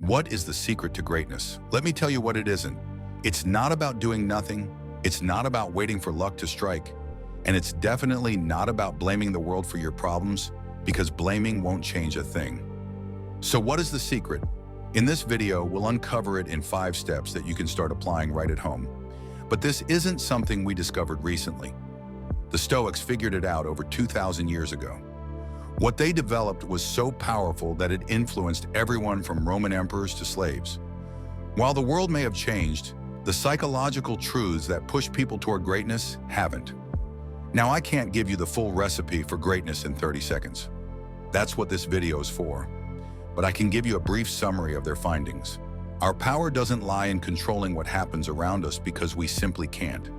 What is the secret to greatness? Let me tell you what it isn't. It's not about doing nothing. It's not about waiting for luck to strike. And it's definitely not about blaming the world for your problems, because blaming won't change a thing. So what is the secret? In this video, we'll uncover it in 5 steps that you can start applying right at home. But this isn't something we discovered recently. The Stoics figured it out over 2,000 years ago. What they developed was so powerful that it influenced everyone from Roman emperors to slaves. While the world may have changed, the psychological truths that push people toward greatness haven't. Now, I can't give you the full recipe for greatness in 30 seconds. That's what this video is for. But I can give you a brief summary of their findings. Our power doesn't lie in controlling what happens around us because we simply can't.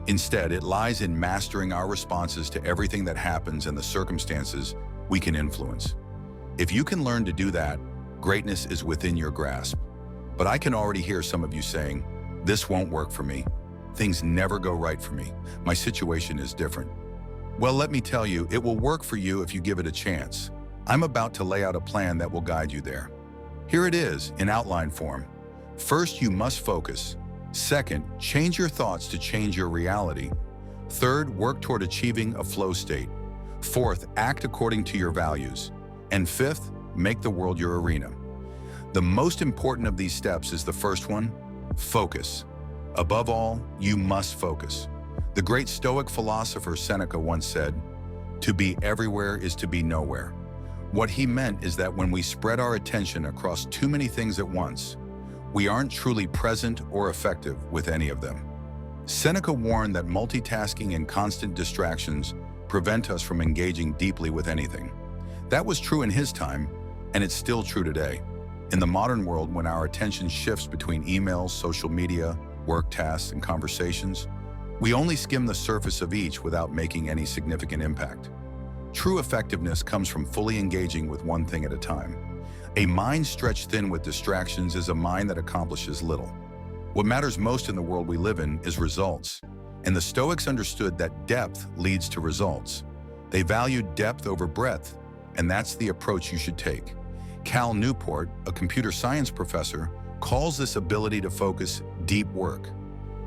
Instead, it lies in mastering our responses to everything that happens and the circumstances we can influence. If you can learn to do that, greatness is within your grasp. But I can already hear some of you saying, "This won't work for me. Things never go right for me. My situation is different." Well, let me tell you, it will work for you if you give it a chance. I'm about to lay out a plan that will guide you there. Here it is, in outline form. First, you must focus. Second, change your thoughts to change your reality. Third, work toward achieving a flow state. Fourth, act according to your values. And fifth, make the world your arena. The most important of these steps is the first one, focus. Above all, you must focus. The great Stoic philosopher Seneca once said, "To be everywhere is to be nowhere." What he meant is that when we spread our attention across too many things at once, we aren't truly present or effective with any of them. Seneca warned that multitasking and constant distractions prevent us from engaging deeply with anything. That was true in his time, and it's still true today. In the modern world, when our attention shifts between emails, social media, work tasks, and conversations, we only skim the surface of each without making any significant impact. True effectiveness comes from fully engaging with one thing at a time. A mind stretched thin with distractions is a mind that accomplishes little. What matters most in the world we live in is results, and the Stoics understood that depth leads to results. They valued depth over breadth, and that's the approach you should take. Cal Newport, a computer science professor, calls this ability to focus deep work.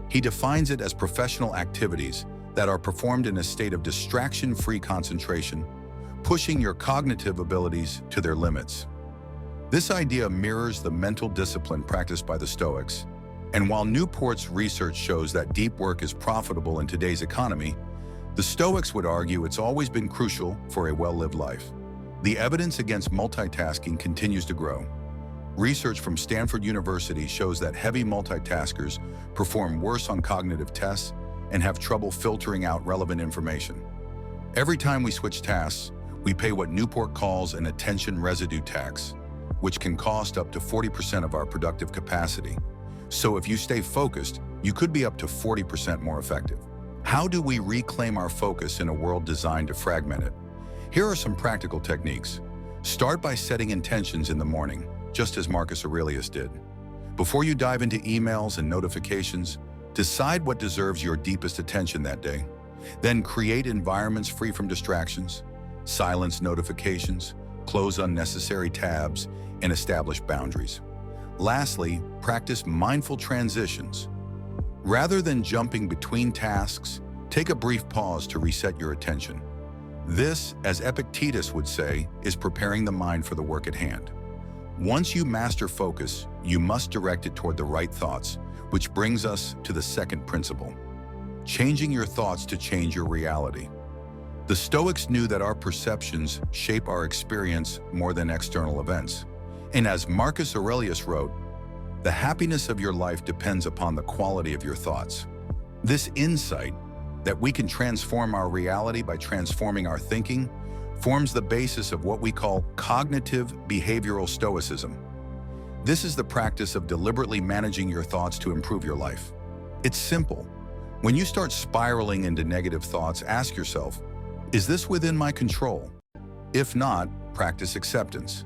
He defines it as professional activities that are performed in a state of distraction-free concentration, pushing your cognitive abilities to their limits. This idea mirrors the mental discipline practiced by the Stoics, and while Newport's research shows that deep work is profitable in today's economy, the Stoics would argue it's always been crucial for a well-lived life. The evidence against multitasking continues to grow. Research from Stanford University shows that heavy multitaskers perform worse on cognitive tests and have trouble filtering out relevant information. Every time we switch tasks, we pay what Newport calls an attention residue tax, which can cost up to 40% of our productive capacity. So if you stay focused, you could be up to 40% more effective. How do we reclaim our focus in a world designed to fragment it? Here are some practical techniques. Start by setting intentions in the morning, just as Marcus Aurelius did. Before you dive into emails and notifications, decide what deserves your deepest attention that day. Then create environments free from distractions, silence notifications, close unnecessary tabs, and establish boundaries. Lastly, practice mindful transitions. Rather than jumping between tasks, take a brief pause to reset your attention. This, as Epictetus would say, is preparing the mind for the work at hand. Once you master focus, you must direct it toward the right thoughts, which brings us to the second principle, changing your thoughts to change your reality. The Stoics knew that our perceptions shape our experience more than external events. And as Marcus Aurelius wrote, "The happiness of your life depends upon the quality of your thoughts." This insight, that we can transform our reality by transforming our thinking, forms the basis of what we call cognitive behavioral stoicism. This is the practice of deliberately managing your thoughts to improve your life. It's simple. When you start spiraling into negative thoughts, ask yourself, is this within my control? If not, practice acceptance.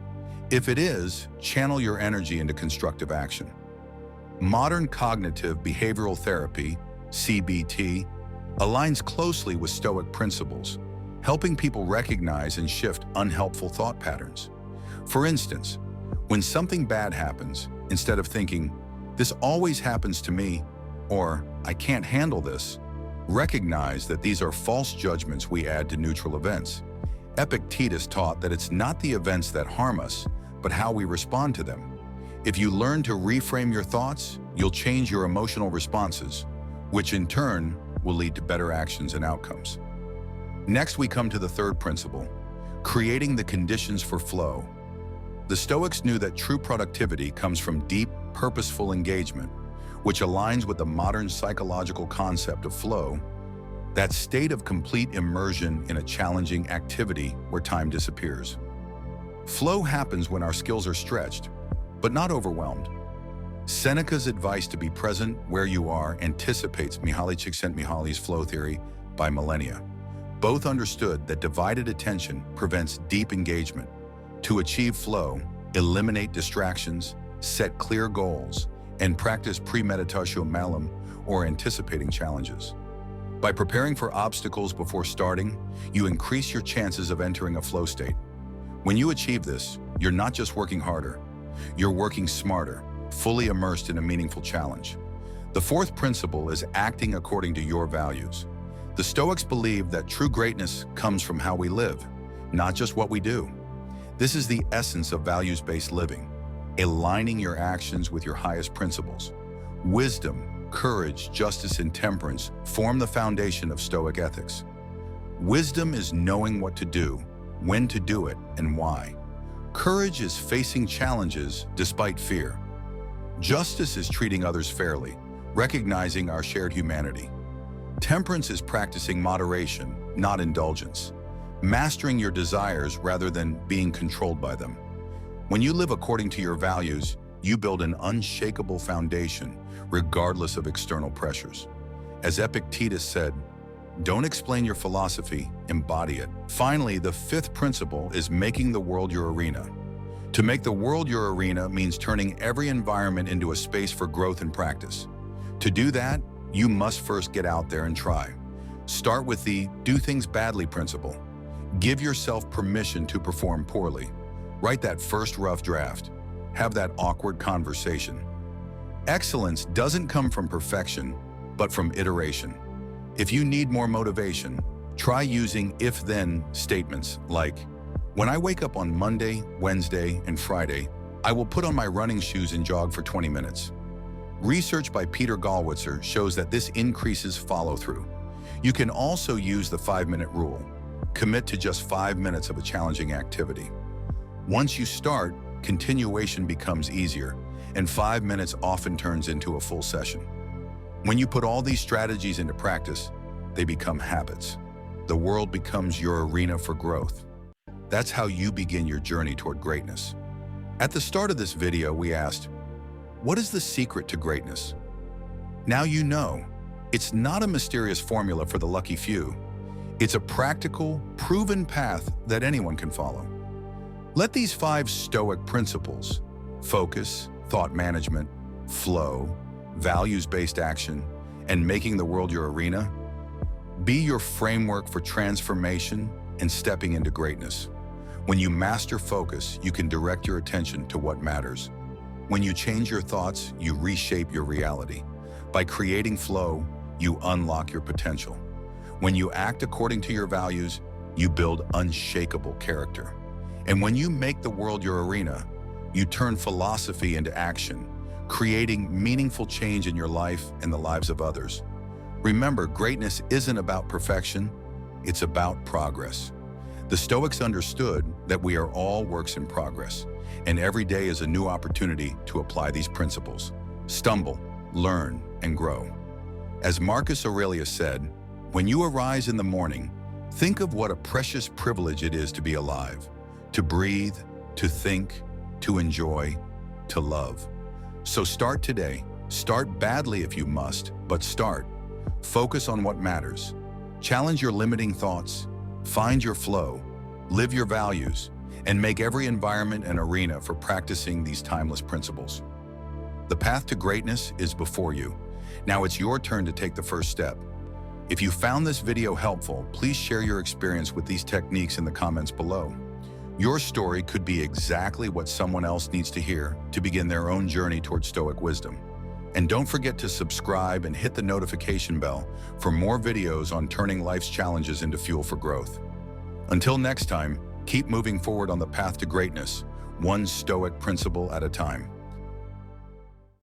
If it is, channel your energy into constructive action. Modern cognitive behavioral therapy, CBT, aligns closely with Stoic principles, helping people recognize and shift unhelpful thought patterns. For instance, When something bad happens, instead of thinking, "This always happens to me," or "I can't handle this," recognize that these are false judgments we add to neutral events. Epictetus taught that it's not the events that harm us, but how we respond to them. If you learn to reframe your thoughts, you'll change your emotional responses, which in turn will lead to better actions and outcomes. Next, we come to the third principle, creating the conditions for flow. The Stoics knew that true productivity comes from deep, purposeful engagement, which aligns with the modern psychological concept of flow, that state of complete immersion in a challenging activity where time disappears. Flow happens when our skills are stretched, but not overwhelmed. Seneca's advice to be present where you are anticipates Mihaly Csikszentmihalyi's flow theory by millennia. Both understood that divided attention prevents deep engagement. To achieve flow, eliminate distractions, set clear goals, and practice premeditatio malum, or anticipating challenges. By preparing for obstacles before starting, you increase your chances of entering a flow state. When you achieve this, you're not just working harder, you're working smarter, fully immersed in a meaningful challenge. The fourth principle is acting according to your values. The Stoics believe that true greatness comes from how we live, not just what we do. This is the essence of values-based living, aligning your actions with your highest principles. Wisdom, courage, justice, and temperance form the foundation of Stoic ethics. Wisdom is knowing what to do, when to do it, and why. Courage is facing challenges despite fear. Justice is treating others fairly, recognizing our shared humanity. Temperance is practicing moderation, not indulgence, mastering your desires rather than being controlled by them. When you live according to your values, you build an unshakable foundation, regardless of external pressures. As Epictetus said, "Don't explain your philosophy, embody it." Finally, the fifth principle is making the world your arena. To make the world your arena means turning every environment into a space for growth and practice. To do that, you must first get out there and try. Start with the "do things badly" principle. Give yourself permission to perform poorly. Write that first rough draft. Have that awkward conversation. Excellence doesn't come from perfection, but from iteration. If you need more motivation, try using if-then statements like, "When I wake up on Monday, Wednesday, and Friday, I will put on my running shoes and jog for 20 minutes. Research by Peter Gallwitzer shows that this increases follow-through. You can also use the 5-minute rule. Commit to just 5 minutes of a challenging activity. Once you start, continuation becomes easier, and 5 minutes often turns into a full session. When you put all these strategies into practice, they become habits. The world becomes your arena for growth. That's how you begin your journey toward greatness. At the start of this video, we asked, what is the secret to greatness? Now you know. It's not a mysterious formula for the lucky few. It's a practical, proven path that anyone can follow. Let these 5 Stoic principles, focus, thought management, flow, values-based action, and making the world your arena, be your framework for transformation and stepping into greatness. When you master focus, you can direct your attention to what matters. When you change your thoughts, you reshape your reality. By creating flow, you unlock your potential. When you act according to your values, you build unshakable character. And when you make the world your arena, you turn philosophy into action, creating meaningful change in your life and the lives of others. Remember, greatness isn't about perfection, it's about progress. The Stoics understood that we are all works in progress, and every day is a new opportunity to apply these principles. Stumble, learn, and grow. As Marcus Aurelius said, when you arise in the morning, think of what a precious privilege it is to be alive, to breathe, to think, to enjoy, to love. So start today. Start badly if you must, but start. Focus on what matters. Challenge your limiting thoughts. Find your flow. Live your values. And make every environment an arena for practicing these timeless principles. The path to greatness is before you. Now it's your turn to take the first step. If you found this video helpful, please share your experience with these techniques in the comments below. Your story could be exactly what someone else needs to hear to begin their own journey towards Stoic wisdom. And don't forget to subscribe and hit the notification bell for more videos on turning life's challenges into fuel for growth. Until next time, keep moving forward on the path to greatness, one Stoic principle at a time.